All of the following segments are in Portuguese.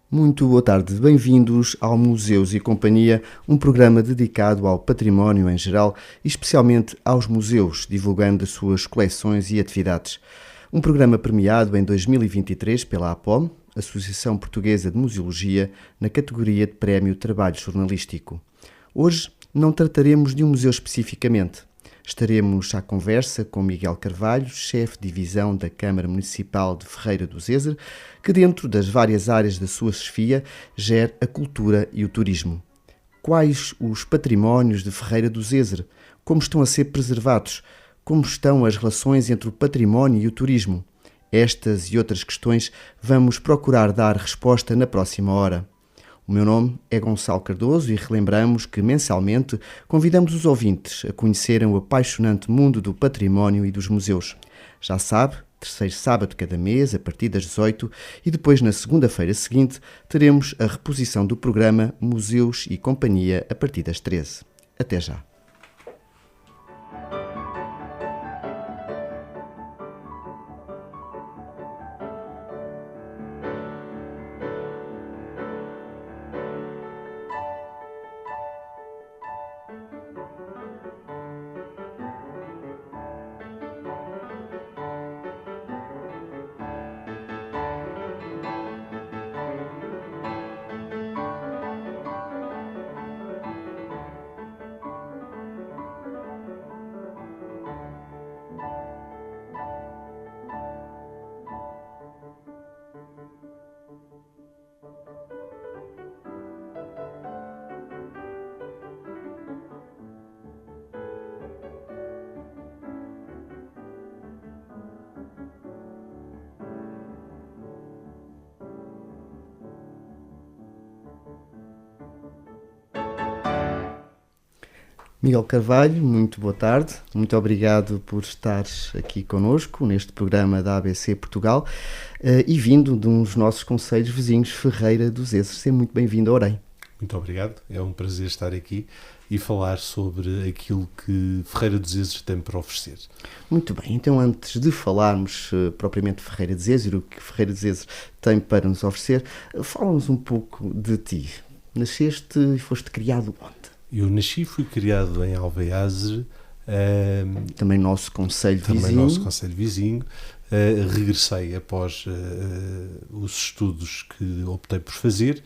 Muito boa tarde, bem-vindos ao Museus e Companhia, um programa dedicado ao património em geral e especialmente aos museus, divulgando as suas coleções e atividades. Um programa premiado em 2023 pela APOM, Associação Portuguesa de Museologia, na categoria de Prémio Trabalho Jornalístico. Hoje não trataremos de um museu especificamente. Estaremos à conversa com Miguel Carvalho, chefe de divisão da Câmara Municipal de Ferreira do Zezer, que dentro das várias áreas da sua chefia gera a cultura e o turismo. Quais os patrimónios de Ferreira do Zezer? Como estão a ser preservados? Como estão as relações entre o património e o turismo? Estas e outras questões vamos procurar dar resposta na próxima hora. O meu nome é Gonçalo Cardoso e relembramos que mensalmente convidamos os ouvintes a conhecerem o apaixonante mundo do património e dos museus. Já sabe, terceiro sábado de cada mês, a partir das 18, e depois na segunda-feira seguinte teremos a reposição do programa Museus e Companhia a partir das 13. Até já. Miguel Carvalho, muito boa tarde. Muito obrigado por estares aqui connosco neste programa da ABC Portugal e vindo de um dos nossos concelhos vizinhos, Ferreira do Zezer. Seja muito bem-vindo a Orem. Muito obrigado, é um prazer estar aqui e falar sobre aquilo que Ferreira do Zezer tem para oferecer. Muito bem, então antes de falarmos propriamente de Ferreira do Zezer, o que Ferreira do Zezer tem para nos oferecer, fala-nos um pouco de ti. Nasceste e foste criado onde? Eu nasci e fui criado em Alveiaze. Também nosso concelho vizinho. Também nosso concelho vizinho. Regressei após os estudos que optei por fazer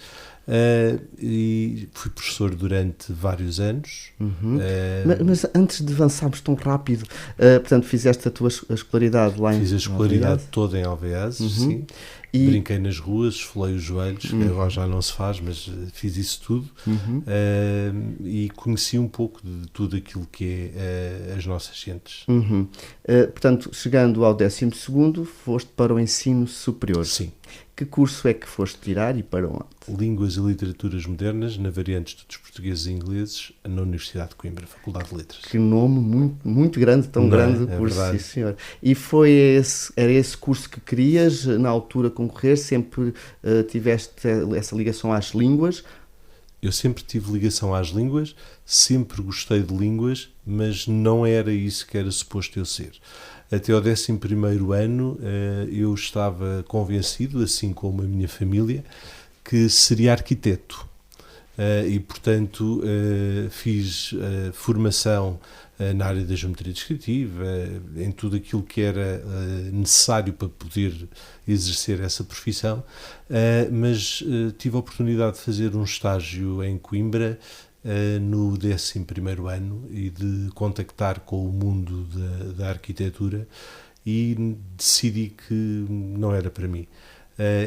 e fui professor durante vários anos. Uhum. Mas antes de avançarmos tão rápido, portanto, fizeste a tua escolaridade lá em Alveiaze? Fiz a escolaridade toda em Alveiaze, sim. E brinquei nas ruas, esfolei os joelhos, que agora já não se faz, mas fiz isso tudo. E conheci um pouco de tudo aquilo que é as nossas gentes. Portanto, chegando ao 12º, foste para o ensino superior. Sim. Que curso é que foste tirar e para onde? Línguas e Literaturas Modernas, na variante Estudos Portugueses e Ingleses, na Universidade de Coimbra, Faculdade de Letras. Que nome muito, muito grande, tão grande o curso, sim senhor. E era esse curso que querias, na altura, concorrer? Sempre tiveste essa ligação às línguas? Eu sempre tive ligação às línguas, sempre gostei de línguas, mas não era isso que era suposto eu ser. Até ao 11º ano eu estava convencido, assim como a minha família, que seria arquiteto. E, portanto, fiz formação na área da geometria descritiva, em tudo aquilo que era necessário para poder exercer essa profissão, mas tive a oportunidade de fazer um estágio em Coimbra no 11º ano e de contactar com o mundo da arquitetura e decidi que não era para mim.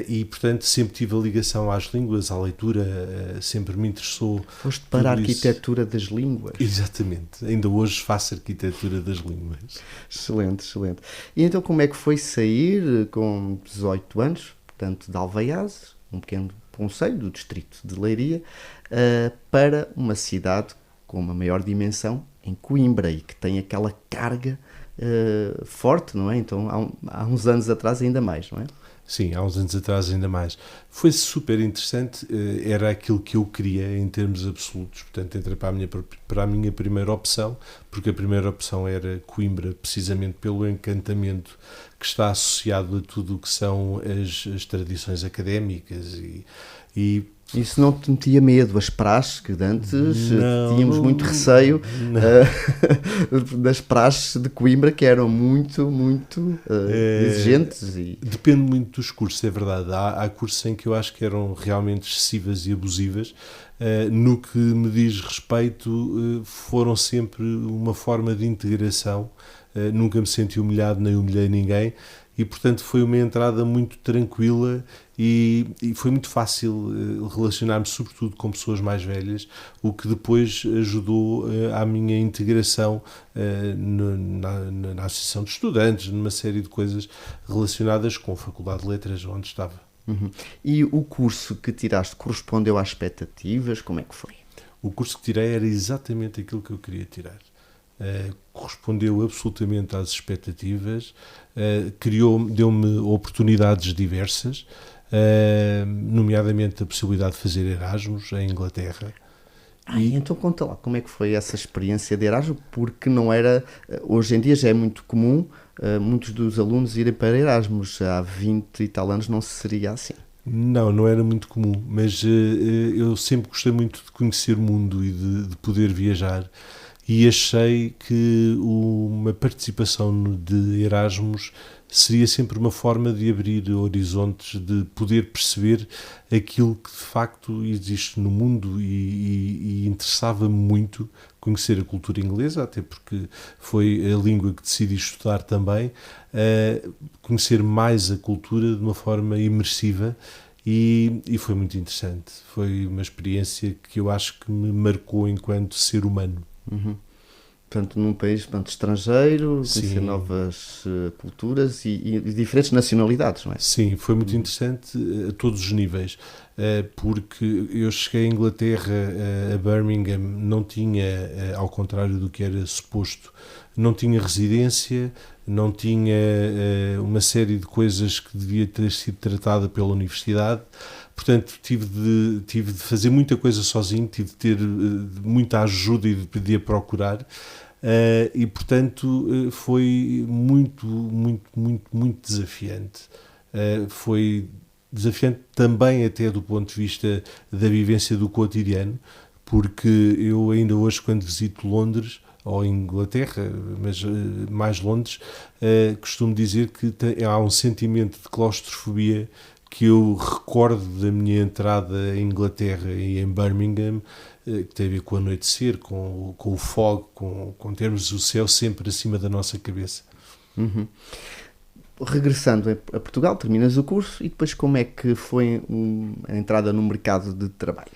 E, portanto, sempre tive a ligação às línguas, à leitura, sempre me interessou. Foste para a arquitetura das línguas. Exatamente, ainda hoje faço arquitetura das línguas. Excelente, excelente. E então como é que foi sair com 18 anos, portanto, de Alveiaze, um pequeno concelho do distrito de Leiria, para uma cidade com uma maior dimensão, em Coimbra, e que tem aquela carga forte, não é? Então, há uns anos atrás ainda mais, não é? Sim, há uns anos atrás ainda mais. Foi super interessante, era aquilo que eu queria em termos absolutos, portanto entrei para a minha primeira opção, porque a primeira opção era Coimbra, precisamente pelo encantamento que está associado a tudo o que são as tradições académicas e isso não te metia medo, as praxes, que antes tínhamos muito receio das praxes de Coimbra, que eram muito exigentes. Depende muito dos cursos, é verdade. Há cursos em que eu acho que eram realmente excessivas e abusivas. No que me diz respeito, foram sempre uma forma de integração. Nunca me senti humilhado, nem humilhei ninguém. E, portanto, foi uma entrada muito tranquila e foi muito fácil relacionar-me, sobretudo, com pessoas mais velhas, o que depois ajudou à minha integração na Associação de Estudantes, numa série de coisas relacionadas com a Faculdade de Letras, onde estava. Uhum. E o curso que tiraste correspondeu às expectativas? Como é que foi? O curso que tirei era exatamente aquilo que eu queria tirar. Correspondeu absolutamente às expectativas, deu-me oportunidades diversas, nomeadamente a possibilidade de fazer Erasmus em Inglaterra. Então conta lá, como é que foi essa experiência de Erasmus? Porque não era, hoje em dia já é muito comum muitos dos alunos irem para Erasmus, há 20 e tal anos não seria assim. Não era muito comum, mas eu sempre gostei muito de conhecer o mundo e de poder viajar. E achei que uma participação de Erasmus seria sempre uma forma de abrir horizontes, de poder perceber aquilo que de facto existe no mundo e interessava-me muito conhecer a cultura inglesa, até porque foi a língua que decidi estudar também, conhecer mais a cultura de uma forma imersiva. E foi muito interessante. Foi uma experiência que eu acho que me marcou enquanto ser humano. Uhum. Portanto, num país estrangeiro, conhecer Sim. novas culturas e diferentes nacionalidades, não é? Sim, foi muito interessante a todos os níveis, porque eu cheguei à Inglaterra, a Birmingham, não tinha, ao contrário do que era suposto, não tinha residência, não tinha uma série de coisas que devia ter sido tratada pela universidade. Portanto, tive de fazer muita coisa sozinho, tive de ter muita ajuda e de pedir a procurar. E, portanto, foi muito desafiante. Foi desafiante também até do ponto de vista da vivência do cotidiano, porque eu ainda hoje, quando visito Londres, ou Inglaterra, mas mais Londres, costumo dizer que há um sentimento de claustrofobia que eu recordo da minha entrada em Inglaterra e em Birmingham, que tem a ver com o anoitecer, com o fog, com termos o céu sempre acima da nossa cabeça. Uhum. Regressando a Portugal, terminas o curso e depois como é que foi a entrada no mercado de trabalho?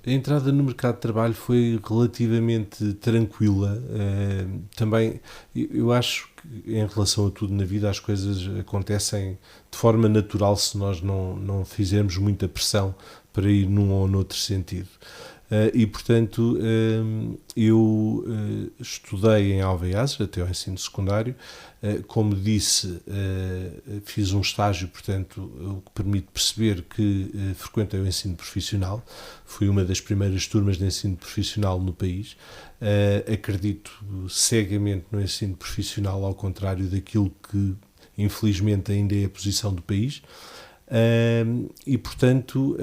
A entrada no mercado de trabalho foi relativamente tranquila. Também, eu acho que em relação a tudo na vida as coisas acontecem de forma natural se nós não fizermos muita pressão para ir num ou noutro sentido. E, portanto, eu estudei em Alveias até ao ensino secundário. Como disse, fiz um estágio, portanto, o que permite perceber que frequentei o ensino profissional. Fui uma das primeiras turmas de ensino profissional no país. Acredito cegamente no ensino profissional, ao contrário daquilo que, infelizmente, ainda é a posição do país. E, portanto,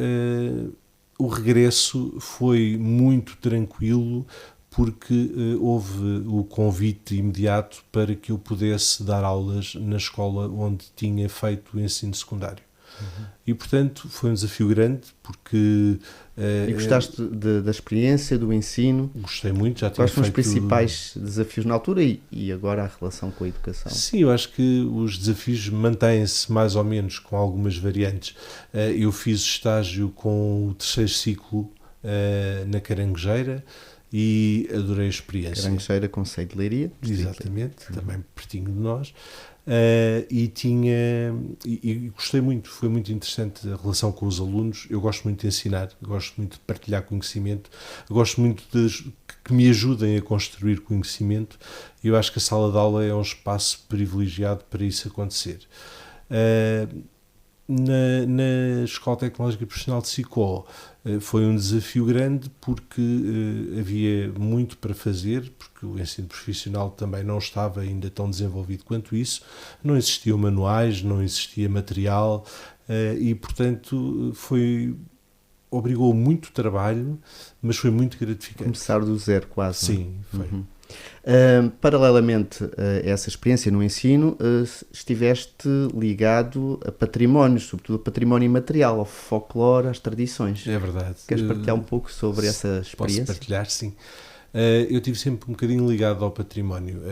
o regresso foi muito tranquilo, porque houve o convite imediato para que eu pudesse dar aulas na escola onde tinha feito o ensino secundário. Uhum. E, portanto, foi um desafio grande, porque... E gostaste da experiência, do ensino? Gostei muito, já tinha Quais foram os principais desafios na altura e agora a relação com a educação? Sim, eu acho que os desafios mantêm-se mais ou menos com algumas variantes. Eu fiz estágio com o terceiro ciclo na Caranguejeira e adorei a experiência. Caranguejeira, concelho de Leiria. Exatamente, também pertinho de nós. E gostei muito, foi muito interessante a relação com os alunos. Eu gosto muito de ensinar, gosto muito de partilhar conhecimento, gosto muito que me ajudem a construir conhecimento. Eu acho que a sala de aula é um espaço privilegiado para isso acontecer. Na Escola Tecnológica Profissional de Sicó foi um desafio grande porque havia muito para fazer, porque o ensino profissional também não estava ainda tão desenvolvido quanto isso, não existiam manuais, não existia material e, portanto, obrigou muito trabalho, mas foi muito gratificante. Começar do zero quase. Sim, foi. Paralelamente a essa experiência no ensino, estiveste ligado a patrimónios, sobretudo a património imaterial, ao folclore, às tradições. É verdade. Queres partilhar um pouco sobre essa experiência? Posso partilhar, sim. Eu estive sempre um bocadinho ligado ao património.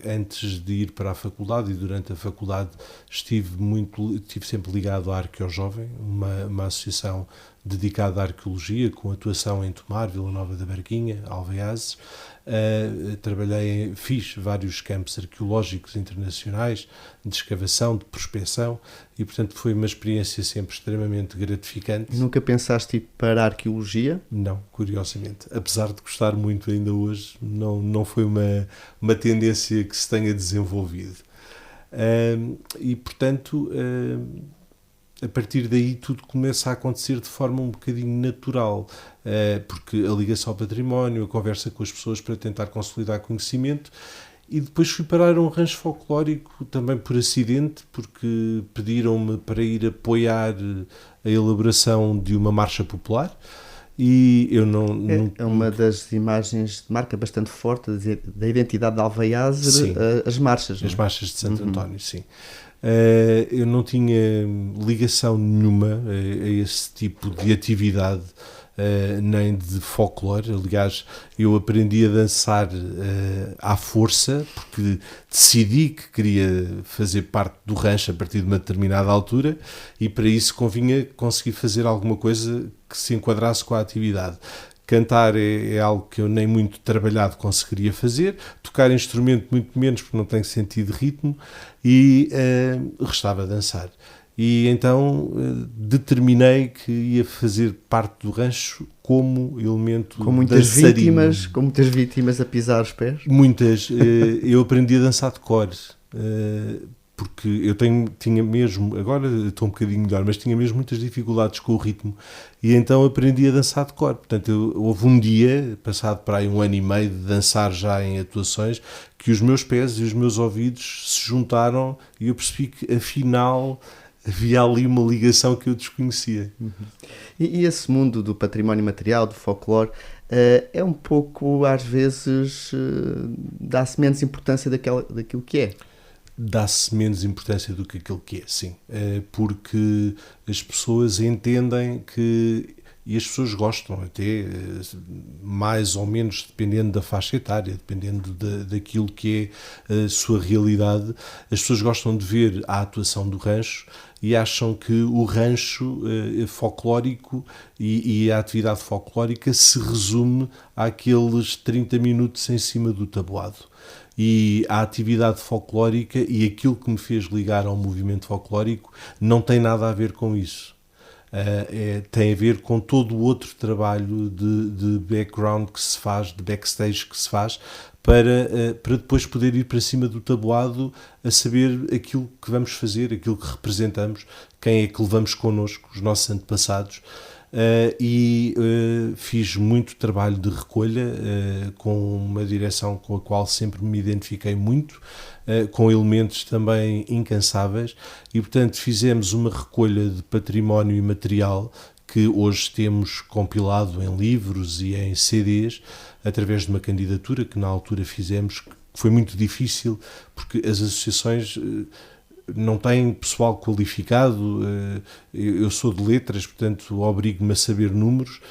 Antes de ir para a faculdade e durante a faculdade estive sempre ligado à Arqueojovem, uma associação dedicada à arqueologia, com atuação em Tomar, Vila Nova da Barquinha, Alveazes. Fiz vários campos arqueológicos internacionais de escavação, de prospecção e, portanto, foi uma experiência sempre extremamente gratificante. Nunca pensaste ir para a arqueologia? Não, curiosamente. Apesar de gostar muito ainda hoje, não foi uma tendência que se tenha desenvolvido. E, portanto, a partir daí tudo começa a acontecer de forma um bocadinho natural, porque a ligação ao património, a conversa com as pessoas para tentar consolidar conhecimento, e depois fui parar a um rancho folclórico também por acidente, porque pediram-me para ir apoiar a elaboração de uma marcha popular, e eu É uma das imagens de marca bastante forte da identidade de Alveazes, as marchas. As marchas de Santo António, sim. Eu não tinha ligação nenhuma a esse tipo de atividade, nem de folclore. Aliás, eu aprendi a dançar à força, porque decidi que queria fazer parte do rancho a partir de uma determinada altura, e para isso convinha conseguir fazer alguma coisa que se enquadrasse com a atividade. Cantar é algo que eu nem muito trabalhado conseguiria fazer, tocar instrumento muito menos, porque não tenho sentido de ritmo, e restava dançar. E então determinei que ia fazer parte do rancho como elemento com muitas dançarino. Com muitas vítimas a pisar os pés? Muitas. Eu aprendi a dançar de cor, porque eu tinha mesmo, agora estou um bocadinho melhor, mas tinha mesmo muitas dificuldades com o ritmo, e então aprendi a dançar de cor. Portanto, houve um dia, passado para aí 1 ano e meio de dançar já em atuações, que os meus pés e os meus ouvidos se juntaram e eu percebi que afinal havia ali uma ligação que eu desconhecia. E esse mundo do património material, do folclore, é um pouco, às vezes, dá-se menos importância daquilo que é. Dá-se menos importância do que aquilo que é, sim. Porque as pessoas entendem que, e as pessoas gostam até, mais ou menos dependendo da faixa etária, dependendo daquilo que é a sua realidade, as pessoas gostam de ver a atuação do rancho e acham que o rancho folclórico e a atividade folclórica se resume àqueles 30 minutos em cima do tabuado. E a atividade folclórica e aquilo que me fez ligar ao movimento folclórico não tem nada a ver com isso. Tem a ver com todo o outro trabalho de background que se faz, de backstage que se faz, para depois poder ir para cima do tabuado a saber aquilo que vamos fazer, aquilo que representamos, quem é que levamos connosco, os nossos antepassados. Fiz muito trabalho de recolha com uma direção com a qual sempre me identifiquei muito, com elementos também incansáveis, e portanto fizemos uma recolha de património imaterial que hoje temos compilado em livros e em CDs através de uma candidatura que na altura fizemos, que foi muito difícil porque as associações não têm pessoal qualificado. Eu sou de letras, portanto obrigo-me a saber números,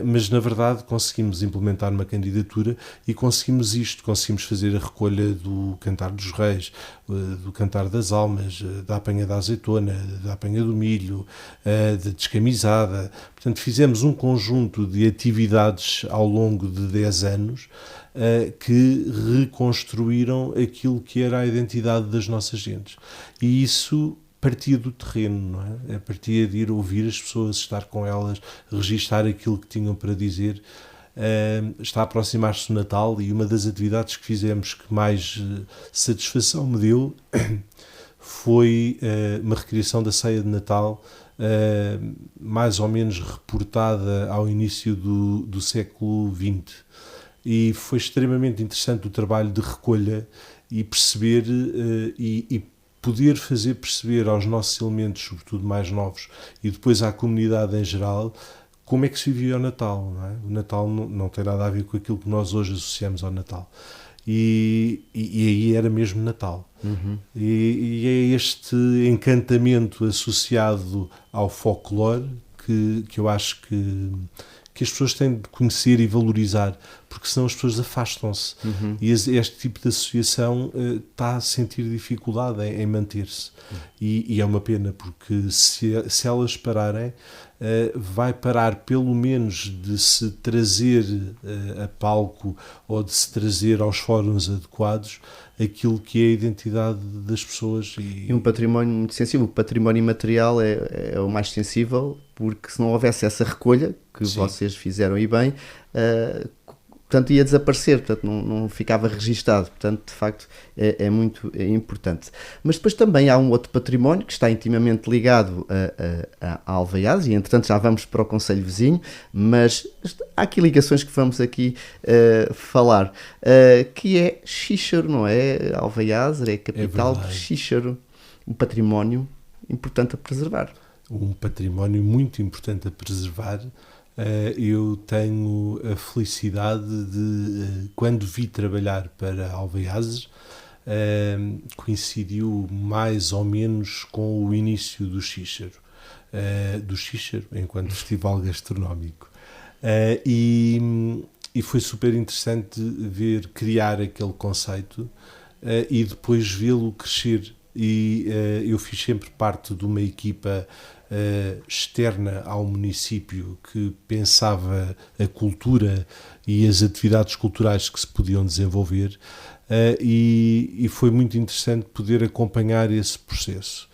mas na verdade conseguimos implementar uma candidatura e conseguimos fazer a recolha do Cantar dos Reis, do Cantar das Almas, da apanha da azeitona, da apanha do milho, da descamisada. Portanto, fizemos um conjunto de atividades ao longo de 10 anos que reconstruíram aquilo que era a identidade das nossas gentes. E isso partia do terreno, não é? Partia de ir ouvir as pessoas, estar com elas, registar aquilo que tinham para dizer. Está a aproximar-se o Natal e uma das atividades que fizemos que mais satisfação me deu foi uma recriação da ceia de Natal, mais ou menos reportada ao início do século XX. E foi extremamente interessante o trabalho de recolha e perceber e poder fazer perceber aos nossos elementos, sobretudo mais novos, e depois à comunidade em geral, como é que se vivia o Natal. Não é? O Natal não tem nada a ver com aquilo que nós hoje associamos ao Natal. E aí era mesmo Natal. Uhum. E é este encantamento associado ao folclore que eu acho que as pessoas têm de conhecer e valorizar, porque senão as pessoas afastam-se. Uhum. E este tipo de associação está a sentir dificuldade em manter-se. E é uma pena, porque se elas pararem, vai parar pelo menos de se trazer a palco ou de se trazer aos fóruns adequados aquilo que é a identidade das pessoas. E um património muito sensível. O património imaterial é o mais sensível, porque se não houvesse essa recolha, que Sim. vocês fizeram e bem, portanto ia desaparecer, portanto não ficava registado, portanto de facto é muito importante. Mas depois também há um outro património que está intimamente ligado a Alvaiás, e entretanto já vamos para o concelho vizinho, mas há aqui ligações que vamos aqui falar, que é Xíxaro, não é? Alvaiás é a capital de Xíxaro, um património importante a preservar. Um património muito importante a preservar. Eu tenho a felicidade de, quando vi trabalhar para Alvaiás, coincidiu mais ou menos com o início do Xíxaro enquanto festival gastronómico. E foi super interessante ver criar aquele conceito e depois vê-lo crescer. E eu fiz sempre parte de uma equipa externa ao município que pensava a cultura e as atividades culturais que se podiam desenvolver, e foi muito interessante poder acompanhar esse processo.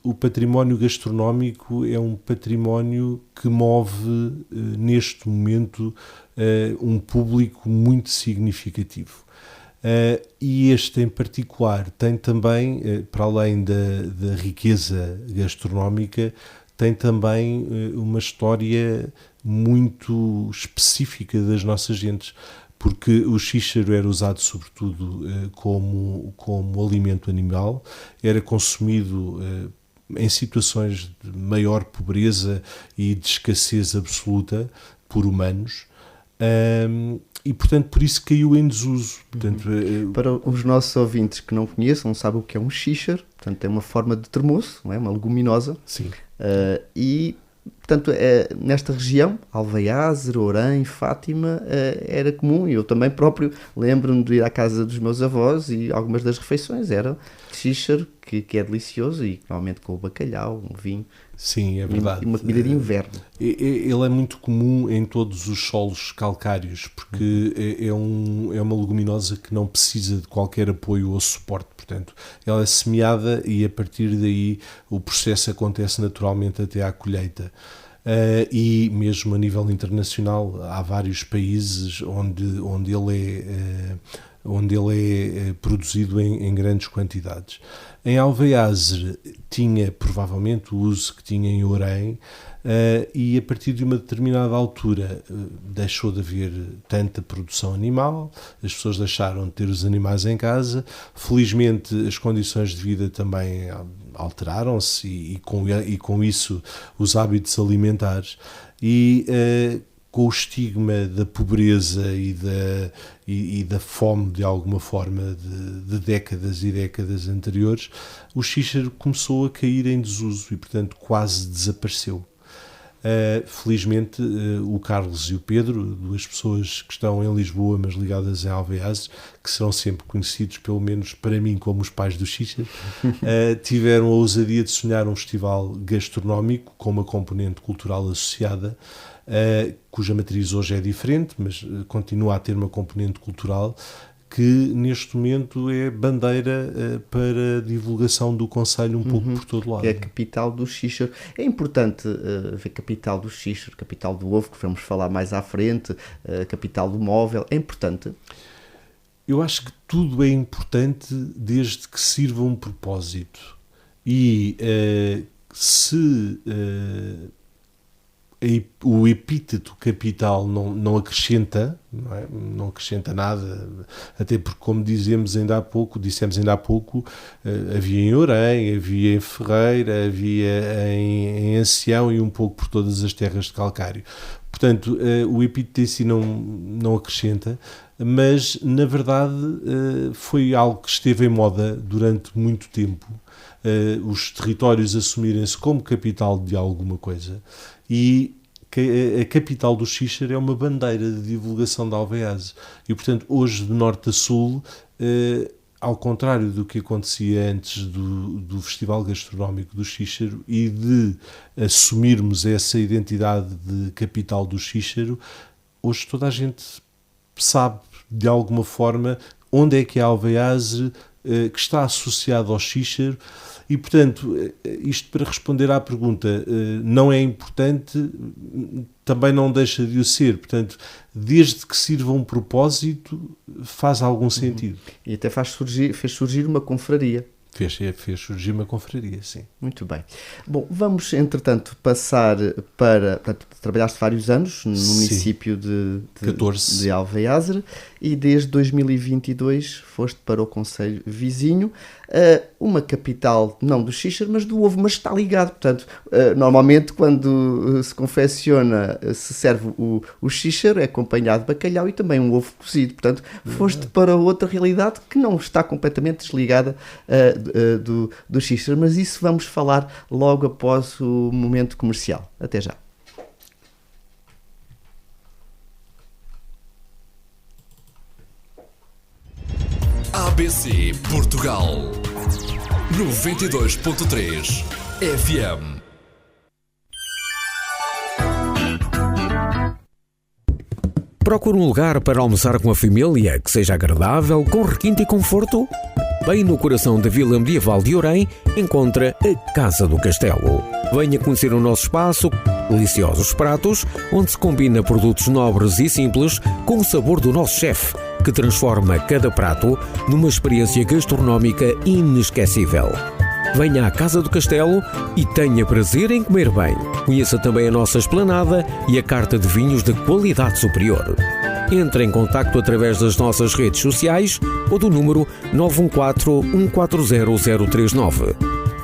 O património gastronómico é um património que move neste momento um público muito significativo. E este em particular tem também, para além da riqueza gastronómica, tem também uma história muito específica das nossas gentes, porque o xíxaro era usado sobretudo como alimento animal, era consumido em situações de maior pobreza e de escassez absoluta por humanos. E, portanto, por isso caiu em desuso. Portanto, para os nossos ouvintes que não conheçam, não sabem o que é um xíxaro, portanto, é uma forma de termoço, não é? Uma leguminosa. Sim. E, portanto, nesta região, Alvaiás, Orém, Fátima, era comum, e eu também próprio lembro-me de ir à casa dos meus avós e algumas das refeições era xíxaro, que é delicioso, e normalmente com o bacalhau, um vinho. Sim, é verdade. E uma comida de inverno. Ele é muito comum em todos os solos calcários, porque é uma leguminosa que não precisa de qualquer apoio ou suporte. Portanto, ela é semeada e a partir daí o processo acontece naturalmente até à colheita. E mesmo a nível internacional há vários países onde ele é produzido em grandes quantidades. Em Alvaiás tinha provavelmente o uso que tinha em Orém, e a partir de uma determinada altura deixou de haver tanta produção animal, as pessoas deixaram de ter os animais em casa, felizmente as condições de vida também alteraram-se e com isso os hábitos alimentares, e com o estigma da pobreza e da fome, de alguma forma, de décadas e décadas anteriores, o xíxaro começou a cair em desuso e, portanto, quase desapareceu. Felizmente, o Carlos e o Pedro, duas pessoas que estão em Lisboa, mas ligadas em Alvaiás, que serão sempre conhecidos, pelo menos para mim, como os pais do xíxaro, tiveram a ousadia de sonhar um festival gastronómico com uma componente cultural associada, cuja matriz hoje é diferente, mas continua a ter uma componente cultural que neste momento é bandeira para a divulgação do concelho um pouco por todo lado. É a capital do xíxaro. É importante ver capital do xíxaro, capital do ovo, que vamos falar mais à frente, capital do móvel. É importante? Eu acho que tudo é importante desde que sirva um propósito. E se o epíteto capital não acrescenta, não acrescenta nada, até porque, como dissemos ainda há pouco, havia em Orém, havia em Ferreira, havia em Ancião e um pouco por todas as terras de calcário. Portanto, o epíteto em si não acrescenta, mas, na verdade, foi algo que esteve em moda durante muito tempo, os territórios assumirem-se como capital de alguma coisa, e a capital do Xíxaro é uma bandeira de divulgação de Alveaze. E, portanto, hoje, de norte a sul, ao contrário do que acontecia antes do Festival Gastronómico do Xíxaro e de assumirmos essa identidade de capital do Xíxaro, hoje toda a gente sabe, de alguma forma, onde é que é Alveaze, que está associado ao Xíxaro. E, portanto, isto para responder à pergunta, não é importante, também não deixa de o ser. Portanto, desde que sirva um propósito, faz algum sentido. E até fez surgir uma confraria. Fez surgir uma confraria, sim. Muito bem. Bom, vamos, entretanto, passar para... Trabalhaste vários anos no município de Alveaze e desde 2022 foste para o concelho vizinho, uma capital, não do Xíxaro, mas do ovo, mas está ligado. Portanto, normalmente quando se confecciona, se serve o Xíxaro, é acompanhado de bacalhau e também um ovo cozido. Portanto, foste para outra realidade que não está completamente desligada do Xíxaro, mas isso vamos falar logo após o momento comercial. Até já. ABC Portugal 92.3 FM. Procura um lugar para almoçar com a família que seja agradável, com requinte e conforto? Bem no coração da Vila Medieval de Orém, encontra a Casa do Castelo. Venha conhecer o nosso espaço, deliciosos pratos, onde se combina produtos nobres e simples com o sabor do nosso chefe, que transforma cada prato numa experiência gastronómica inesquecível. Venha à Casa do Castelo e tenha prazer em comer bem. Conheça também a nossa esplanada e a carta de vinhos de qualidade superior. Entre em contacto através das nossas redes sociais ou do número 914-140-039.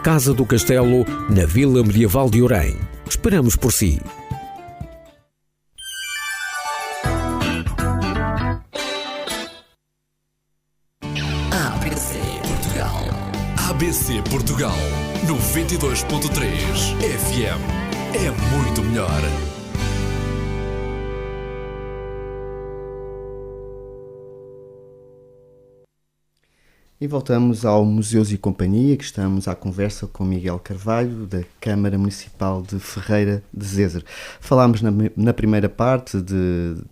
Casa do Castelo, na Vila Medieval de Orém. Esperamos por si. ABC Portugal 92.3 FM é muito melhor. E voltamos ao Museus e Companhia, que estamos à conversa com Miguel Carvalho, da Câmara Municipal de Ferreira de Zezer. Falámos na primeira parte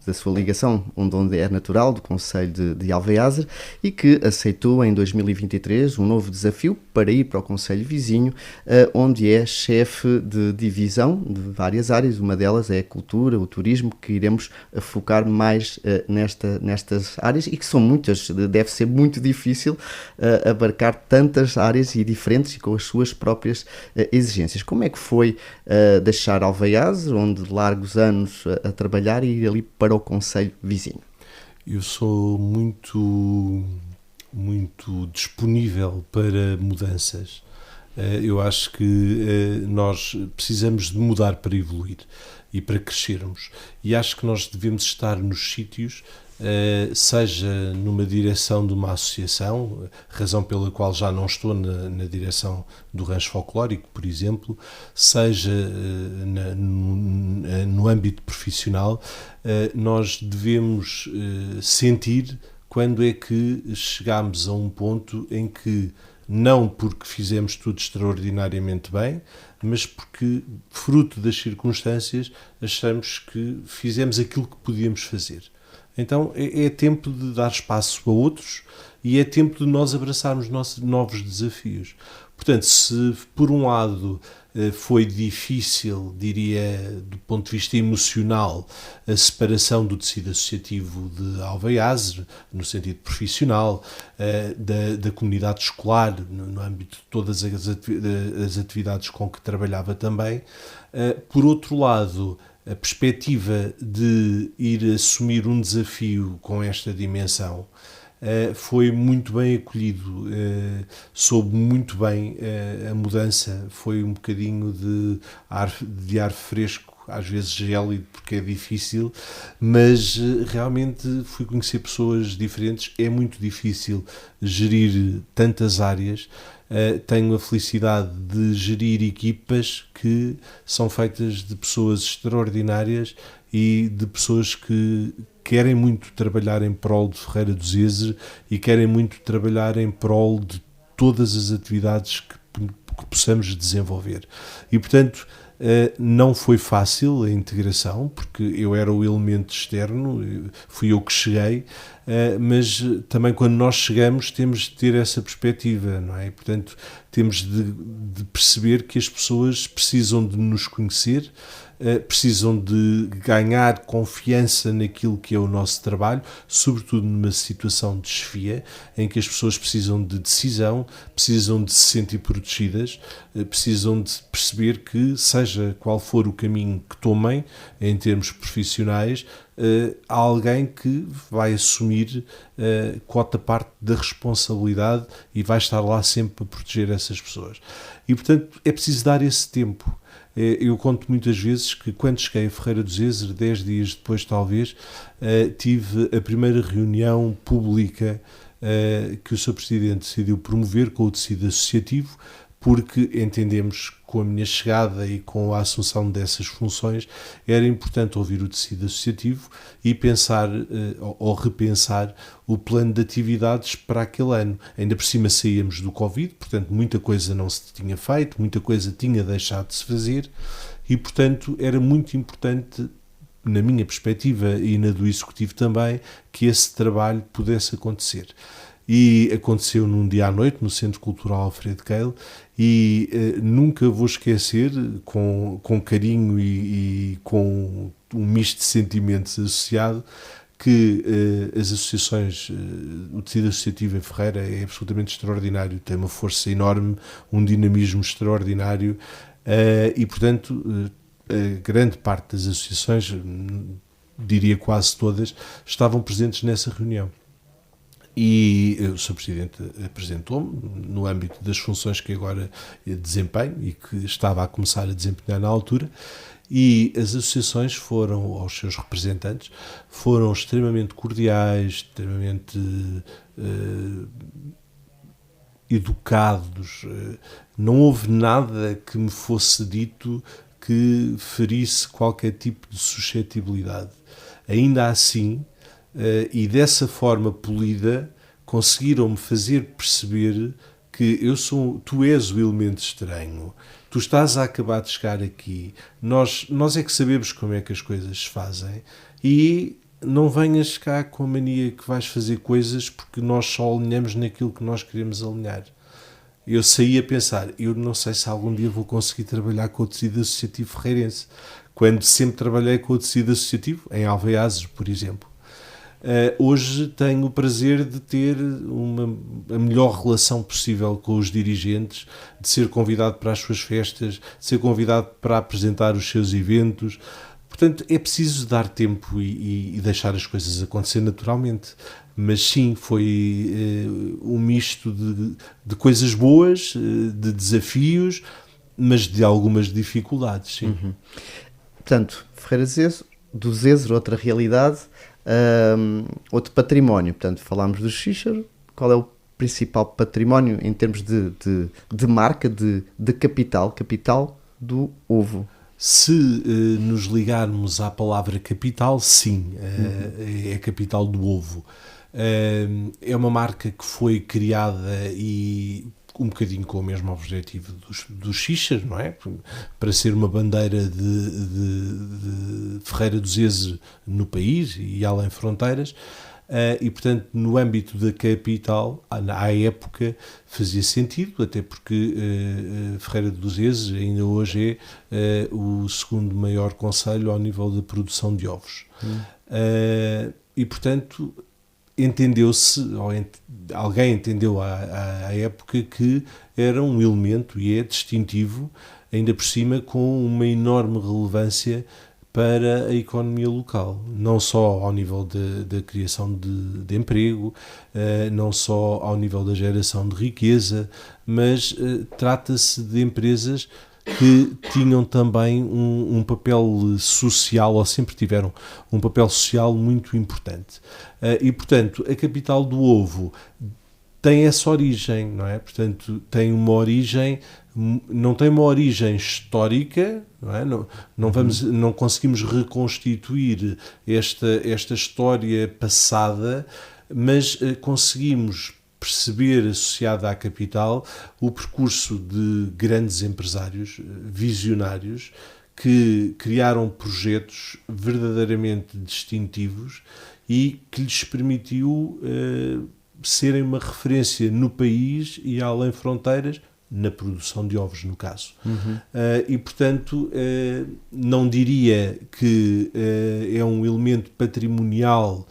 da sua ligação, onde é natural, do concelho de Alveaze, e que aceitou em 2023 um novo desafio para ir para o concelho vizinho, onde é chefe de divisão de várias áreas. Uma delas é a cultura, o turismo, que iremos focar mais nestas áreas, e que são muitas, deve ser muito difícil abarcar tantas áreas e diferentes e com as suas próprias exigências. Como é que foi deixar Alveaze, onde largos anos a trabalhar, e ir ali para o concelho vizinho? Eu sou muito disponível para mudanças. Eu acho que nós precisamos de mudar para evoluir e para crescermos. E acho que nós devemos estar nos sítios, seja numa direção de uma associação, razão pela qual já não estou na direção do Rancho Folclórico, por exemplo, seja no âmbito profissional, nós devemos sentir quando é que chegamos a um ponto em que, não porque fizemos tudo extraordinariamente bem, mas porque, fruto das circunstâncias, achamos que fizemos aquilo que podíamos fazer. Então é tempo de dar espaço a outros e é tempo de nós abraçarmos novos desafios. Portanto, se por um lado foi difícil, diria, do ponto de vista emocional, a separação do tecido associativo de Alveiaze, no sentido profissional, da comunidade escolar, no âmbito de todas as atividades com que trabalhava também. Por outro lado, a perspectiva de ir assumir um desafio com esta dimensão foi muito bem acolhido, soube muito bem a mudança, foi um bocadinho de ar fresco, às vezes gélido porque é difícil, mas realmente fui conhecer pessoas diferentes. É muito difícil gerir tantas áreas. Tenho a felicidade de gerir equipas que são feitas de pessoas extraordinárias e de pessoas que querem muito trabalhar em prol de Ferreira do Zezer e querem muito trabalhar em prol de todas as atividades que possamos desenvolver. E, portanto, não foi fácil a integração, porque eu era o elemento externo, fui eu que cheguei, mas também quando nós chegamos temos de ter essa perspectiva, não é? Portanto, temos de perceber que as pessoas precisam de nos conhecer, precisam de ganhar confiança naquilo que é o nosso trabalho, sobretudo numa situação de chefia, em que as pessoas precisam de decisão, precisam de se sentir protegidas, precisam de perceber que, seja qual for o caminho que tomem, em termos profissionais, há alguém que vai assumir quota parte da responsabilidade e vai estar lá sempre para proteger essas pessoas. E, portanto, é preciso dar esse tempo. Eu conto muitas vezes que quando cheguei a Ferreira do Zezer, 10 dias depois talvez, tive a primeira reunião pública que o Sr. Presidente decidiu promover com o tecido associativo, porque entendemos que com a minha chegada e com a assunção dessas funções era importante ouvir o tecido associativo e pensar ou repensar o plano de atividades para aquele ano. Ainda por cima saíamos do Covid, portanto muita coisa não se tinha feito, muita coisa tinha deixado de se fazer e, portanto, era muito importante, na minha perspectiva e na do Executivo também, que esse trabalho pudesse acontecer. E aconteceu num dia à noite no Centro Cultural Alfredo Keil e nunca vou esquecer, com carinho e com um misto de sentimentos associado, que as associações, o tecido associativo em Ferreira é absolutamente extraordinário, tem uma força enorme, um dinamismo extraordinário e, portanto, a grande parte das associações, diria quase todas, estavam presentes nessa reunião. E o Sr. Presidente apresentou-me no âmbito das funções que agora desempenho e que estava a começar a desempenhar na altura, e as associações foram, aos seus representantes, foram extremamente cordiais, extremamente educados. Não houve nada que me fosse dito que ferisse qualquer tipo de suscetibilidade. Ainda assim, e dessa forma polida, conseguiram-me fazer perceber que tu és o elemento estranho, tu estás a acabar de chegar aqui, nós é que sabemos como é que as coisas se fazem e não venhas cá com a mania que vais fazer coisas porque nós só alinhamos naquilo que nós queremos alinhar. Eu saí a pensar, eu não sei se algum dia vou conseguir trabalhar com o tecido associativo ferreirense, quando sempre trabalhei com o tecido associativo, em Alveiaze, por exemplo. Hoje tenho o prazer de ter a melhor relação possível com os dirigentes, de ser convidado para as suas festas, de ser convidado para apresentar os seus eventos. Portanto, é preciso dar tempo e deixar as coisas acontecer naturalmente. Mas sim, foi um misto de coisas boas, de desafios, mas de algumas dificuldades, sim. Uhum. Portanto, Ferreira do Zezer, outra realidade, outro património. Portanto, falámos do Xíxaro. Qual é o principal património em termos de marca, de capital do ovo? Se nos ligarmos à palavra capital, sim, é a capital do ovo. É uma marca que foi criada e um bocadinho com o mesmo objetivo do Xíxaro, não é? Para ser uma bandeira de Ferreira do Zezer no país e além fronteiras, E, portanto, no âmbito da capital, à época, fazia sentido, até porque Ferreira de Uzes ainda hoje é o segundo maior concelho ao nível da produção de ovos. E, portanto, entendeu-se, ou alguém entendeu à época que era um elemento e é distintivo, ainda por cima com uma enorme relevância para a economia local, não só ao nível da criação de emprego, não só ao nível da geração de riqueza, mas trata-se de empresas que tinham também um papel social, ou sempre tiveram um papel social muito importante. E, portanto, a capital do ovo tem essa origem, não é? Portanto, tem uma origem, não tem uma origem histórica, não é? Não conseguimos reconstituir esta história passada, mas conseguimos perceber, associado à capital, o percurso de grandes empresários visionários que criaram projetos verdadeiramente distintivos e que lhes permitiu serem uma referência no país e além fronteiras, na produção de ovos, no caso. E, portanto, não diria que é um elemento patrimonial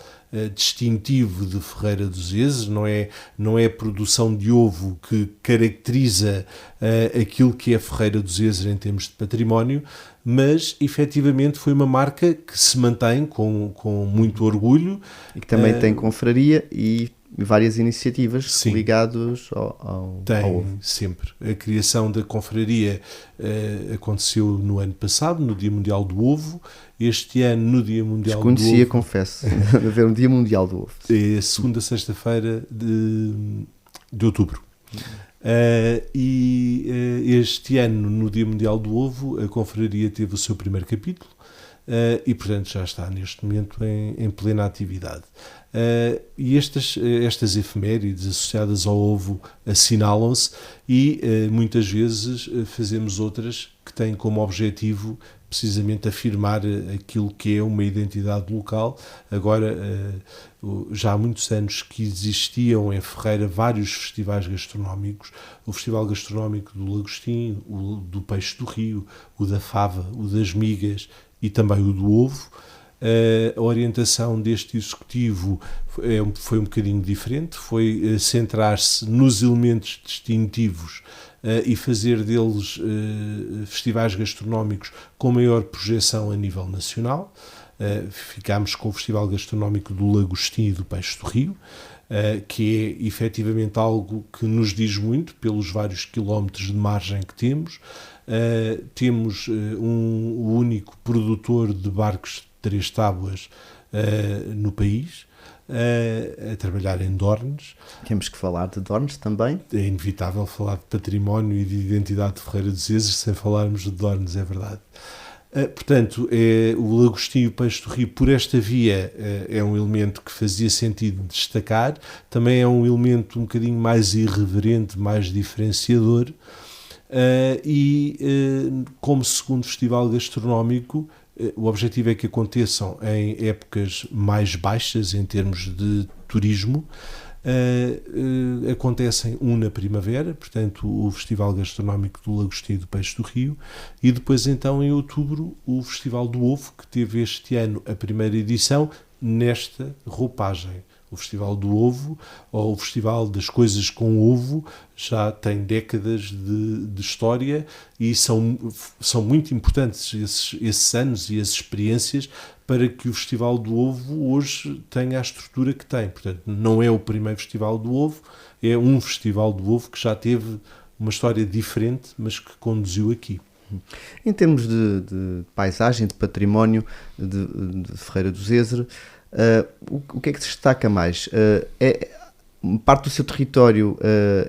distintivo de Ferreira de Uzes, não é a produção de ovo que caracteriza aquilo que é Ferreira de Uzes em termos de património, mas efetivamente foi uma marca que se mantém com muito orgulho. E que também tem confraria e várias iniciativas Sim. ligadas ao ovo. Sempre. A criação da confraria aconteceu no ano passado, no Dia Mundial do Ovo. Este ano, no Dia Mundial do Ovo... Desconhecia, confesso, haver um Dia Mundial do Ovo. É a segunda sexta-feira de outubro. Este ano, no Dia Mundial do Ovo, a confraria teve o seu primeiro capítulo e, portanto, já está neste momento em plena atividade. E estas efemérides associadas ao ovo assinalam-se e muitas vezes fazemos outras que têm como objetivo precisamente afirmar aquilo que é uma identidade local. Agora, já há muitos anos que existiam em Ferreira vários festivais gastronómicos, o Festival Gastronómico do Lagostim, o do Peixe do Rio, o da Fava, o das Migas e também o do Ovo. A orientação deste executivo foi um bocadinho diferente, foi centrar-se nos elementos distintivos e fazer deles festivais gastronómicos com maior projeção a nível nacional. Ficámos com o Festival Gastronómico do Lagostim e do Peixe do Rio, que é efetivamente algo que nos diz muito pelos vários quilómetros de margem que temos. Temos o único produtor de barcos de 3 tábuas no país, a trabalhar em Dornes. Temos que falar de Dornes também. É inevitável falar de património e de identidade de Ferreira de Uzes sem falarmos de Dornes, é verdade. Portanto, o Lagostim e o Peixe do Rio, por esta via, é um elemento que fazia sentido destacar. Também é um elemento um bocadinho mais irreverente, mais diferenciador. Como segundo festival gastronómico, o objetivo é que aconteçam em épocas mais baixas em termos de turismo. Acontecem na primavera, portanto o Festival Gastronómico do Lagostim e do Peixe do Rio, e depois então em outubro o Festival do Ovo, que teve este ano a primeira edição nesta roupagem. O Festival do Ovo, ou o Festival das Coisas com Ovo, já tem décadas de história e são muito importantes esses anos e as experiências para que o Festival do Ovo hoje tenha a estrutura que tem. Portanto, não é o primeiro Festival do Ovo, é um Festival do Ovo que já teve uma história diferente, mas que conduziu aqui. Em termos de paisagem, de património de Ferreira de Uzes, o que é que se destaca mais? Parte do seu território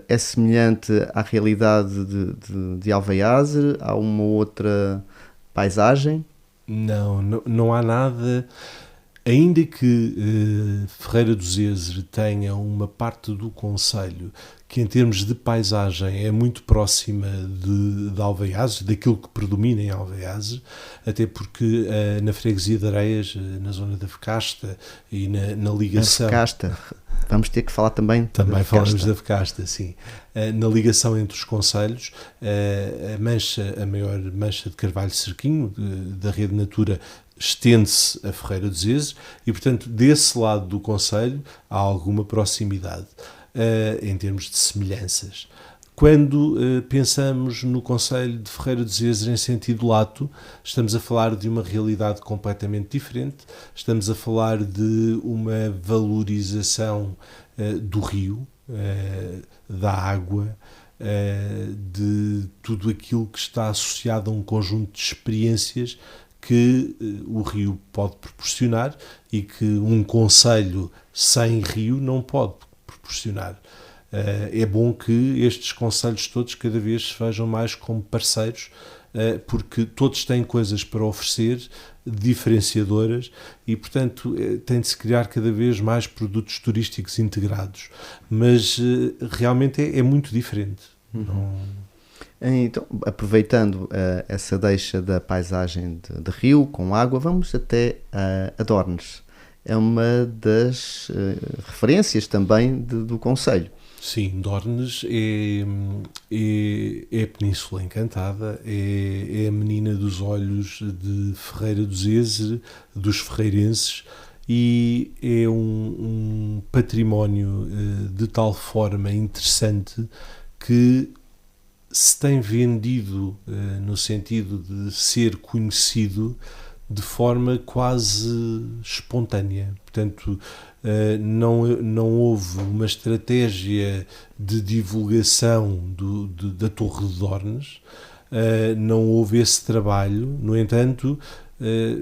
é semelhante à realidade de Alveiaze? Há uma outra paisagem? Não há nada ainda que Ferreira do Zezer tenha uma parte do concelho que em termos de paisagem é muito próxima de Alveiazes, daquilo que predomina em Alveiazes, até porque na freguesia de Areias, na zona da Fecasta e na ligação... A Fecasta, vamos ter que falar também Também da falamos da Fecasta, sim. Na ligação entre os concelhos, a maior mancha de carvalho cerquinho da rede Natura estende-se a Ferreira do Zezer e, portanto, desse lado do concelho há alguma proximidade em termos de semelhanças. Quando pensamos no concelho de Ferreira do Zezer em sentido lato, estamos a falar de uma realidade completamente diferente, estamos a falar de uma valorização do rio, da água, de tudo aquilo que está associado a um conjunto de experiências que o rio pode proporcionar e que um concelho sem rio não pode proporcionar. É bom que estes concelhos todos cada vez se vejam mais como parceiros, porque todos têm coisas para oferecer diferenciadoras e, portanto, tem de se criar cada vez mais produtos turísticos integrados. Mas realmente é muito diferente. Então, aproveitando essa deixa da paisagem de rio com água, vamos até a Dornes. É uma das referências também do concelho. Sim, Dornes é a Península Encantada, é a menina dos olhos de Ferreira do Zezer, dos ferreirenses, e é um património de tal forma interessante que se tem vendido no sentido de ser conhecido de forma quase espontânea. Portanto, não houve uma estratégia de divulgação da Torre de Dornes, não houve esse trabalho. No entanto,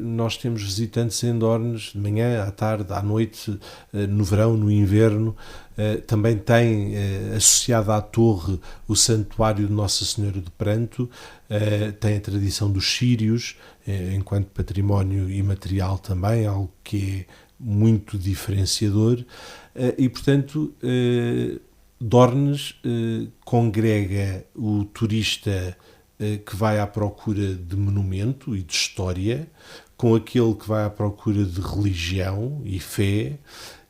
nós temos visitantes em Dornes de manhã, à tarde, à noite, no verão, no inverno. Também tem associado à torre o santuário de Nossa Senhora do Pranto, tem a tradição dos círios, enquanto património imaterial também, algo que é muito diferenciador, e portanto Dornes congrega o turista que vai à procura de monumento e de história, com aquele que vai à procura de religião e fé,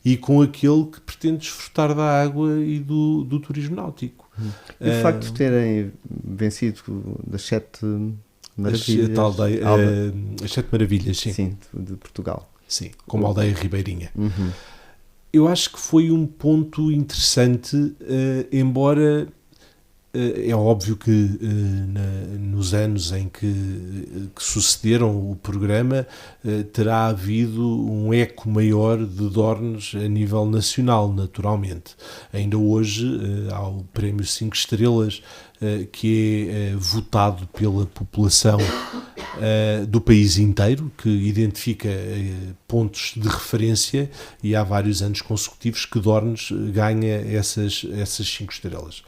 e com aquele que pretende desfrutar da água e do turismo náutico. E o facto de terem vencido das 7 maravilhas... As 7 maravilhas, sim. Sim, de Portugal. Sim, como aldeia ribeirinha. Uhum. Eu acho que foi um ponto interessante, embora é óbvio que nos anos em que sucederam o programa terá havido um eco maior de Dornes a nível nacional, naturalmente. Ainda hoje há o Prémio 5 Estrelas, que é votado pela população do país inteiro, que identifica pontos de referência, e há vários anos consecutivos que Dornes ganha essas 5 estrelas,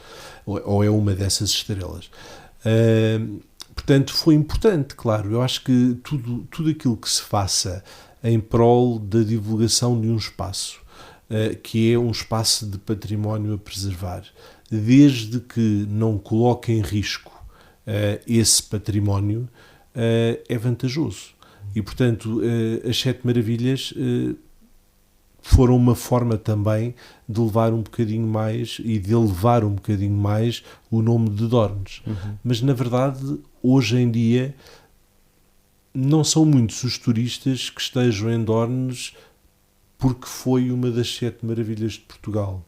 ou é uma dessas estrelas. Portanto, foi importante, claro. Eu acho que tudo aquilo que se faça em prol da divulgação de um espaço, que é um espaço de património a preservar, desde que não coloque em risco esse património, é vantajoso. E, portanto, as 7 maravilhas foram uma forma também de levar um bocadinho mais e de elevar um bocadinho mais o nome de Dornes. Uhum. Mas, na verdade, hoje em dia, não são muitos os turistas que estejam em Dornes porque foi uma das 7 maravilhas de Portugal.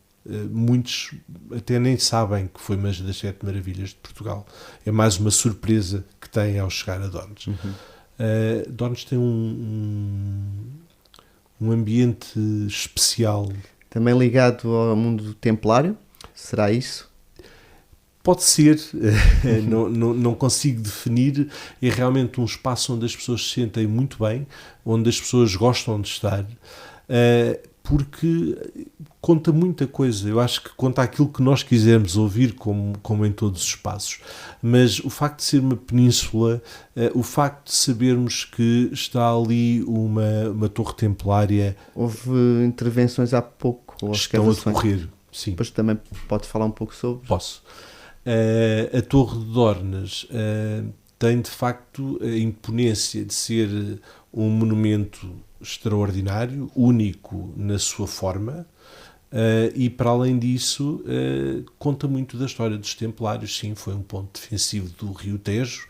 Muitos até nem sabem que foi uma das 7 maravilhas de Portugal. É mais uma surpresa que têm ao chegar a Dornes. Uhum. Dornes tem um ambiente especial. Também ligado ao mundo templário? Será isso? Pode ser, não consigo definir. É realmente um espaço onde as pessoas se sentem muito bem, onde as pessoas gostam de estar, porque conta muita coisa. Eu acho que conta aquilo que nós quisermos ouvir, como em todos os espaços. Mas o facto de ser uma península, o facto de sabermos que está ali uma torre templária... Houve intervenções há pouco, ou estão a decorrer, sim. Depois também pode falar um pouco sobre... Posso. A Torre de Dornas tem, de facto, a imponência de ser um monumento extraordinário, único na sua forma, e para além disso conta muito da história dos Templários. Sim, foi um ponto defensivo do Rio Tejo,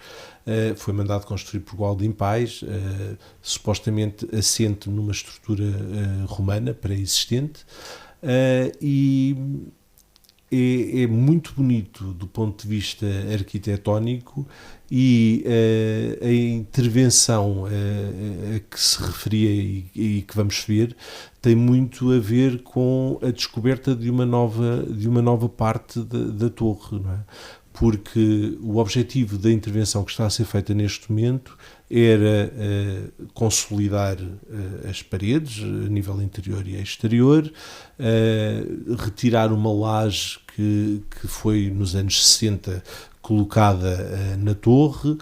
foi mandado construir por Gualdim Pais, supostamente assente numa estrutura romana pré-existente, e é muito bonito do ponto de vista arquitetónico, e a intervenção a que se referia e que vamos ver tem muito a ver com a descoberta de uma nova parte da torre, não é? Porque o objetivo da intervenção que está a ser feita neste momento era consolidar as paredes a nível interior e exterior, retirar uma laje que foi nos anos 60 colocada na torre,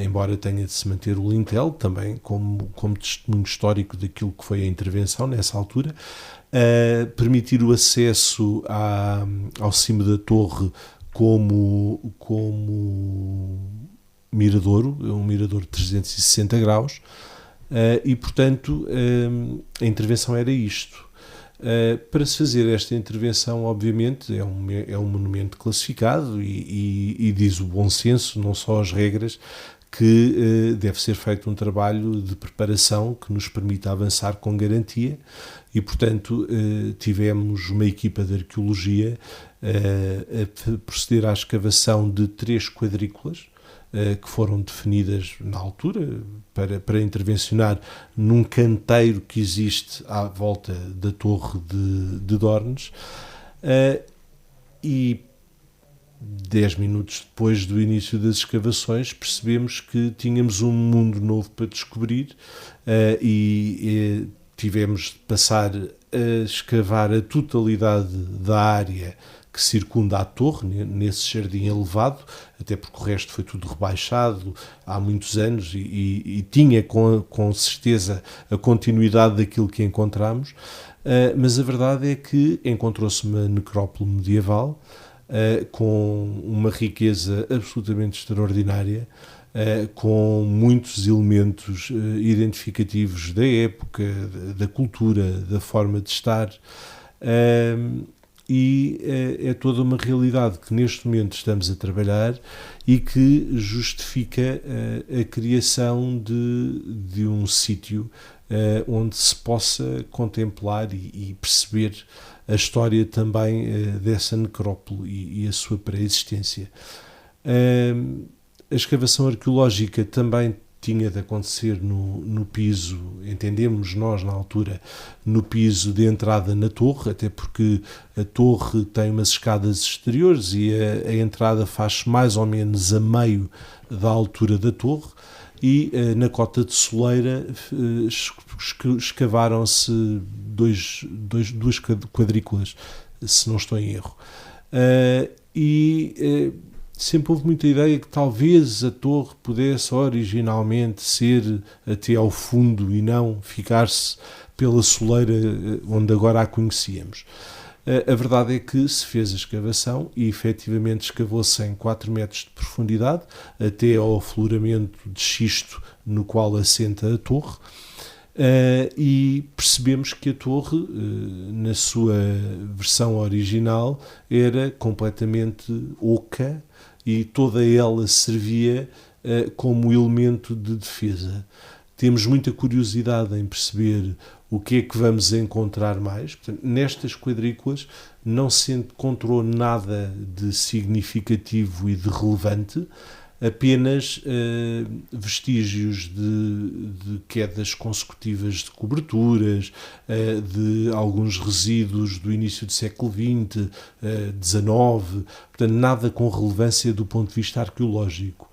embora tenha de se manter o lintel, também como testemunho histórico daquilo que foi a intervenção nessa altura, permitir o acesso ao cimo da torre como miradouro, um mirador de 360 graus, e portanto a intervenção era isto. Para se fazer esta intervenção, obviamente, é um monumento classificado e diz o bom senso, não só as regras, que deve ser feito um trabalho de preparação que nos permita avançar com garantia, e portanto tivemos uma equipa de arqueologia a proceder à escavação de 3 quadrículas que foram definidas na altura para intervencionar num canteiro que existe à volta da Torre de Dornes, e 10 minutos depois do início das escavações percebemos que tínhamos um mundo novo para descobrir, e tivemos de passar a escavar a totalidade da área que circunda a torre, nesse jardim elevado, até porque o resto foi tudo rebaixado há muitos anos e tinha com certeza a continuidade daquilo que encontramos, mas a verdade é que encontrou-se uma necrópole medieval com uma riqueza absolutamente extraordinária, com muitos elementos identificativos da época, da cultura, da forma de estar, e é toda uma realidade que neste momento estamos a trabalhar e que justifica a criação de um sítio onde se possa contemplar e perceber a história também dessa necrópole e a sua pré-existência. A escavação arqueológica também tinha de acontecer no piso, entendemos nós na altura, no piso de entrada na torre, até porque a torre tem umas escadas exteriores e a entrada faz mais ou menos a meio da altura da torre, e na cota de soleira escavaram-se duas quadrículas, se não estou em erro. Sempre houve muita ideia que talvez a torre pudesse originalmente ser até ao fundo e não ficar-se pela soleira onde agora a conhecíamos. A verdade é que se fez a escavação e efetivamente escavou-se em 4 metros de profundidade até ao afloramento de xisto no qual assenta a torre, e percebemos que a torre, na sua versão original, era completamente oca e toda ela servia como elemento de defesa. Temos muita curiosidade em perceber o que é que vamos encontrar mais. Portanto, nestas quadrículas não se encontrou nada de significativo e de relevante, apenas vestígios de quedas consecutivas de coberturas, de alguns resíduos do início do século XX, XIX, portanto nada com relevância do ponto de vista arqueológico.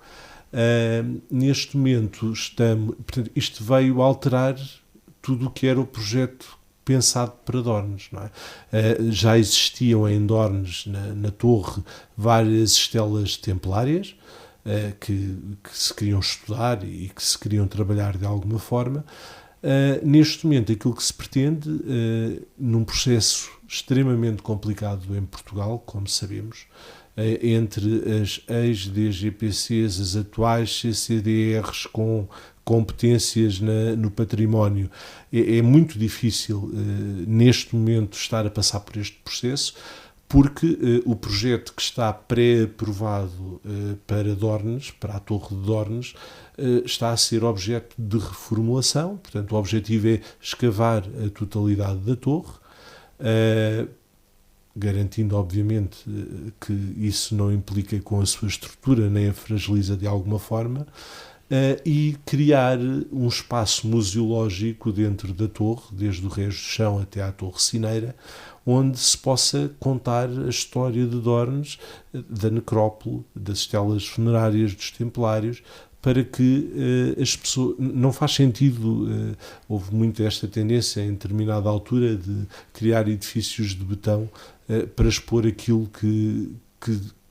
Neste momento portanto, isto veio alterar tudo o que era o projeto pensado para Dornes, não é? Já existiam em Dornes, na torre, várias estelas templárias que se queriam estudar e que se queriam trabalhar de alguma forma. Neste momento, aquilo que se pretende, num processo extremamente complicado em Portugal, como sabemos, entre as ex-DGPCs, as atuais CCDRs com competências no património, é muito difícil neste momento estar a passar por este processo, porque o projeto que está pré-aprovado para Dornes, para a Torre de Dornes, está a ser objeto de reformulação. Portanto, o objetivo é escavar a totalidade da torre, garantindo, obviamente, que isso não implica com a sua estrutura nem a fragiliza de alguma forma, e criar um espaço museológico dentro da torre, desde o resto do chão até à torre cineira, onde se possa contar a história de Dornes, da necrópole, das estelas funerárias dos templários, para que as pessoas... Não faz sentido, houve muito esta tendência em determinada altura de criar edifícios de betão para expor aquilo que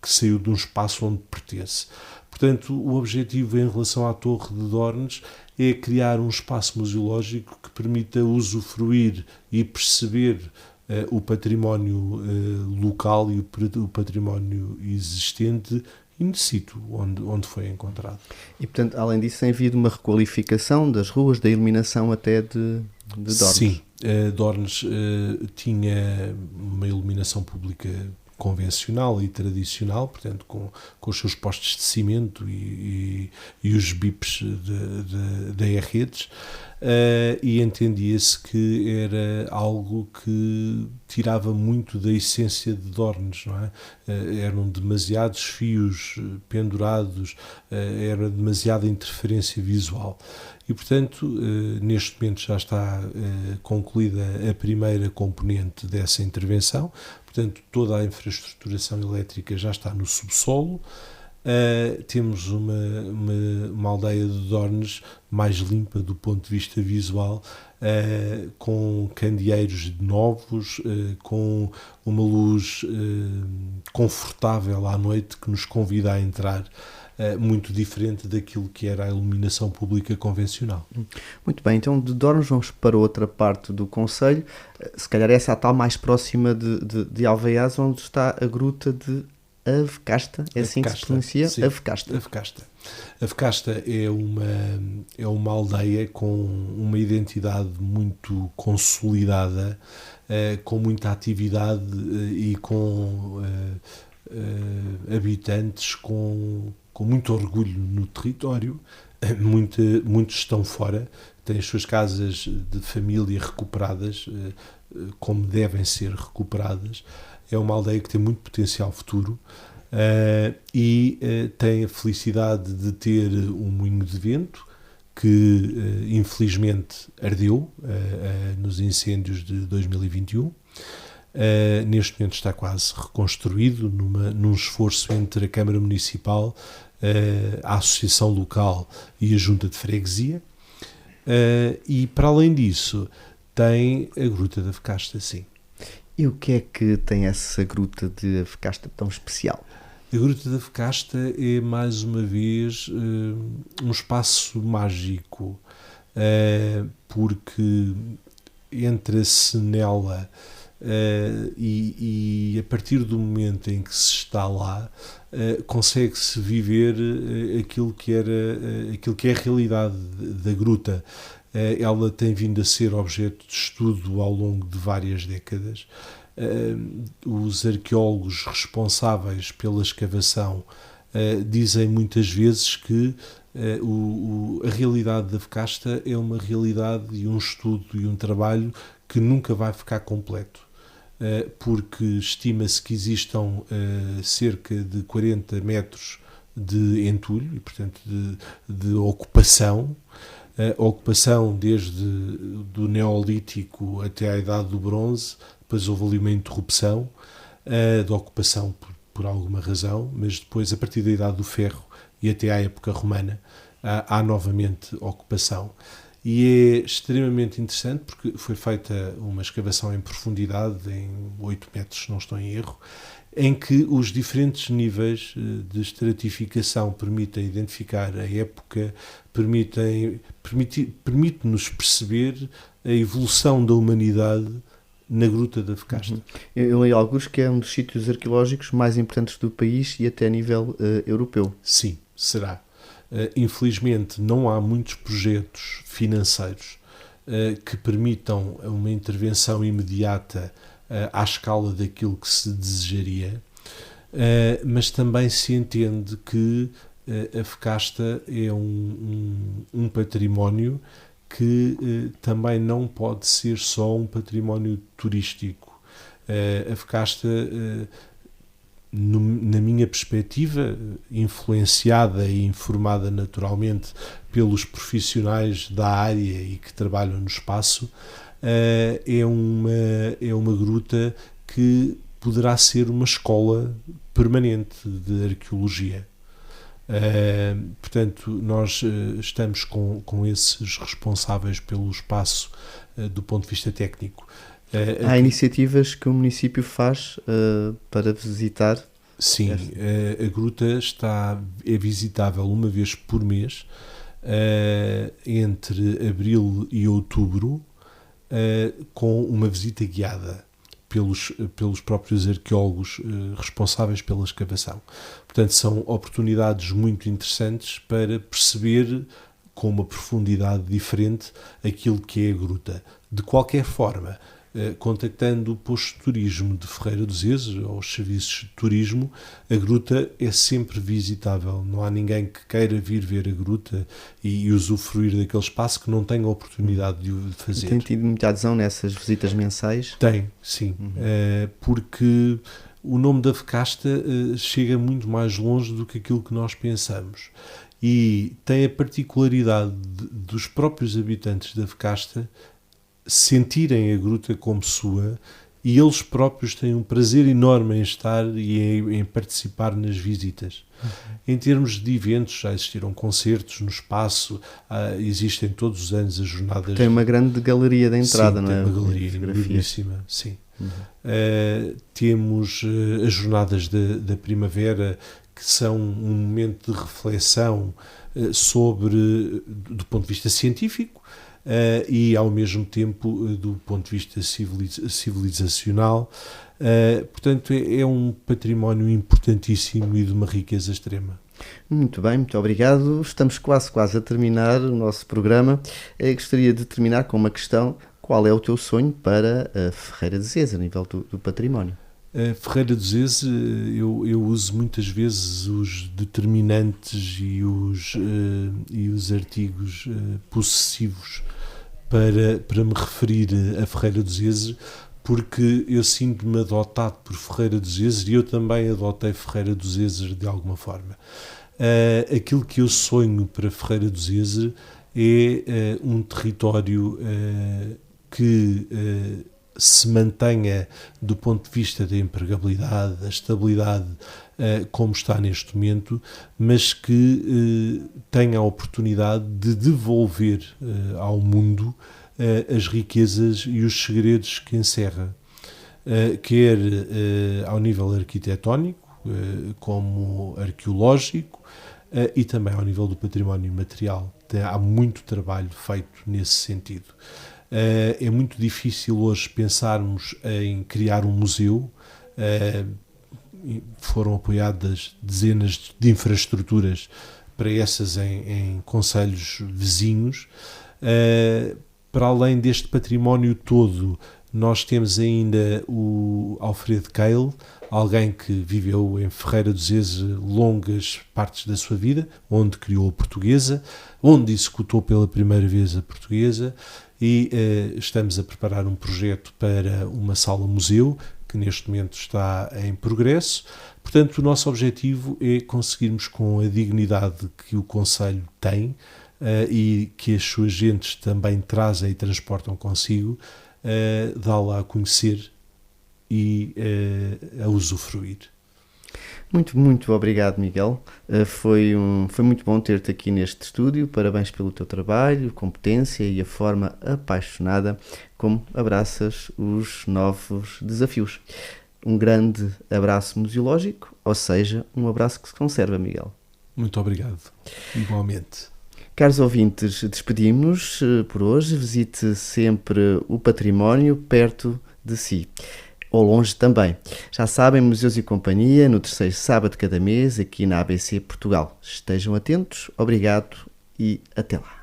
saiu de um espaço onde pertence. Portanto, o objetivo em relação à Torre de Dornes é criar um espaço museológico que permita usufruir e perceber o património local e o património existente in situ, onde foi encontrado. E, portanto, além disso, tem havido uma requalificação das ruas, da iluminação até de Dornes? Sim, Dornes tinha uma iluminação pública convencional e tradicional, portanto, com os seus postes de cimento e os bips da redes, e entendia-se que era algo que tirava muito da essência de Dornes, não é? Eram demasiados fios pendurados, era demasiada interferência visual. E, portanto, neste momento já está concluída a primeira componente dessa intervenção. Portanto, toda a infraestruturação elétrica já está no subsolo. Temos uma aldeia de Dornes mais limpa do ponto de vista visual, com candeeiros novos, com uma luz confortável à noite que nos convida a entrar, muito diferente daquilo que era a iluminação pública convencional. Muito bem, então de Dornes vamos para outra parte do concelho, se calhar essa é a tal mais próxima de Alveiaz, onde está a gruta de Avecasta, é assim que se pronuncia? Sim, Avecasta. Avecasta é uma aldeia com uma identidade muito consolidada, com muita atividade e com habitantes com muito orgulho no território. Muitos estão fora, têm as suas casas de família recuperadas, como devem ser recuperadas. É uma aldeia que tem muito potencial futuro, e tem a felicidade de ter um moinho de vento que infelizmente ardeu nos incêndios de 2021. Neste momento está quase reconstruído num esforço entre a Câmara Municipal, a Associação Local e a Junta de Freguesia. E para além disso tem a Gruta da Avecasta, sim. E o que é que tem essa gruta de Avecasta tão especial? A Gruta da Avecasta é, mais uma vez, um espaço mágico, porque entra-se nela e a partir do momento em que se está lá, consegue-se viver aquilo que é a realidade da gruta. Ela tem vindo a ser objeto de estudo ao longo de várias décadas. Os arqueólogos responsáveis pela escavação dizem muitas vezes que a realidade da Avecasta é uma realidade e um estudo e um trabalho que nunca vai ficar completo, porque estima-se que existam cerca de 40 metros de entulho e, portanto, de ocupação. A ocupação desde do Neolítico até à Idade do Bronze. Depois houve ali uma interrupção da ocupação por alguma razão, mas depois, a partir da Idade do Ferro e até à época romana, há novamente ocupação. E é extremamente interessante porque foi feita uma escavação em profundidade, em 8 metros, se não estou em erro, em que os diferentes níveis de estratificação permitem identificar a época, permite-nos perceber a evolução da humanidade na Gruta da Fecasta. Eu li alguns que é um dos sítios arqueológicos mais importantes do país e até a nível europeu. Sim, será. Infelizmente não há muitos projetos financeiros que permitam uma intervenção imediata à escala daquilo que se desejaria, mas também se entende que a Fecasta é um património que também não pode ser só um património turístico. A Fecasta, na minha perspectiva, influenciada e informada naturalmente pelos profissionais da área e que trabalham no espaço, é uma gruta que poderá ser uma escola permanente de arqueologia. Portanto, nós estamos com esses responsáveis pelo espaço do ponto de vista técnico. Há iniciativas que o município faz para visitar? Sim, a gruta é visitável uma vez por mês, entre abril e outubro, com uma visita guiada pelos próprios arqueólogos responsáveis pela escavação. Portanto, são oportunidades muito interessantes para perceber com uma profundidade diferente aquilo que é a gruta. De qualquer forma, contactando o posto de turismo de Ferreira dos Ezes ou os serviços de turismo, a gruta é sempre visitável. Não há ninguém que queira vir ver a gruta e usufruir daquele espaço que não tenha a oportunidade de o fazer. Tem tido muita adesão nessas visitas mensais? Tem, sim. Porque o nome da Fecasta chega muito mais longe do que aquilo que nós pensamos. E tem a particularidade dos próprios habitantes da Fecasta sentirem a gruta como sua, e eles próprios têm um prazer enorme em estar e em participar nas visitas. Em termos de eventos, já existiram concertos no espaço, existem todos os anos as jornadas... Tem uma grande galeria de entrada, sim, não é? Tem uma galeria enormíssima, sim. Temos as jornadas da primavera, que são um momento de reflexão do ponto de vista científico, e ao mesmo tempo do ponto de vista civilizacional. Portanto, é um património importantíssimo e de uma riqueza extrema. Muito bem, muito obrigado. Estamos quase a terminar o nosso programa. Gostaria de terminar com uma questão: qual é o teu sonho para a Ferreira dos Ezes, a nível do património? A Ferreira dos Ezes, eu uso muitas vezes os determinantes e os artigos possessivos para me referir a Ferreira dos Ezes, porque eu sinto-me adotado por Ferreira dos Ezes e eu também adotei Ferreira dos Ezes de alguma forma. Aquilo que eu sonho para Ferreira dos Ezes é um território que se mantenha do ponto de vista da empregabilidade, da estabilidade, como está neste momento, mas que tenha a oportunidade de devolver ao mundo as riquezas e os segredos que encerra, quer ao nível arquitetónico, como arqueológico, e também ao nível do património material. Há muito trabalho feito nesse sentido. É muito difícil hoje pensarmos em criar um museu. Foram apoiadas dezenas de infraestruturas para essas em concelhos vizinhos. Para além deste património todo, nós temos ainda o Alfredo Keil, alguém que viveu em Ferreira dos Ezes longas partes da sua vida, onde criou a Portuguesa, onde executou pela primeira vez a Portuguesa, e estamos a preparar um projeto para uma sala-museu, que neste momento está em progresso. Portanto, o nosso objetivo é conseguirmos, com a dignidade que o concelho tem e que as suas gentes também trazem e transportam consigo, dá-la a conhecer e a usufruir. Muito obrigado, Miguel. Foi muito bom ter-te aqui neste estúdio. Parabéns pelo teu trabalho, competência e a forma apaixonada como abraças os novos desafios. Um grande abraço museológico, ou seja, um abraço que se conserva, Miguel. Muito obrigado. Igualmente. Caros ouvintes, despedimos-nos por hoje. Visite sempre o património perto de si. Ou longe também. Já sabem, Museus e Companhia, no terceiro sábado de cada mês, aqui na ABC Portugal. Estejam atentos, obrigado e até lá.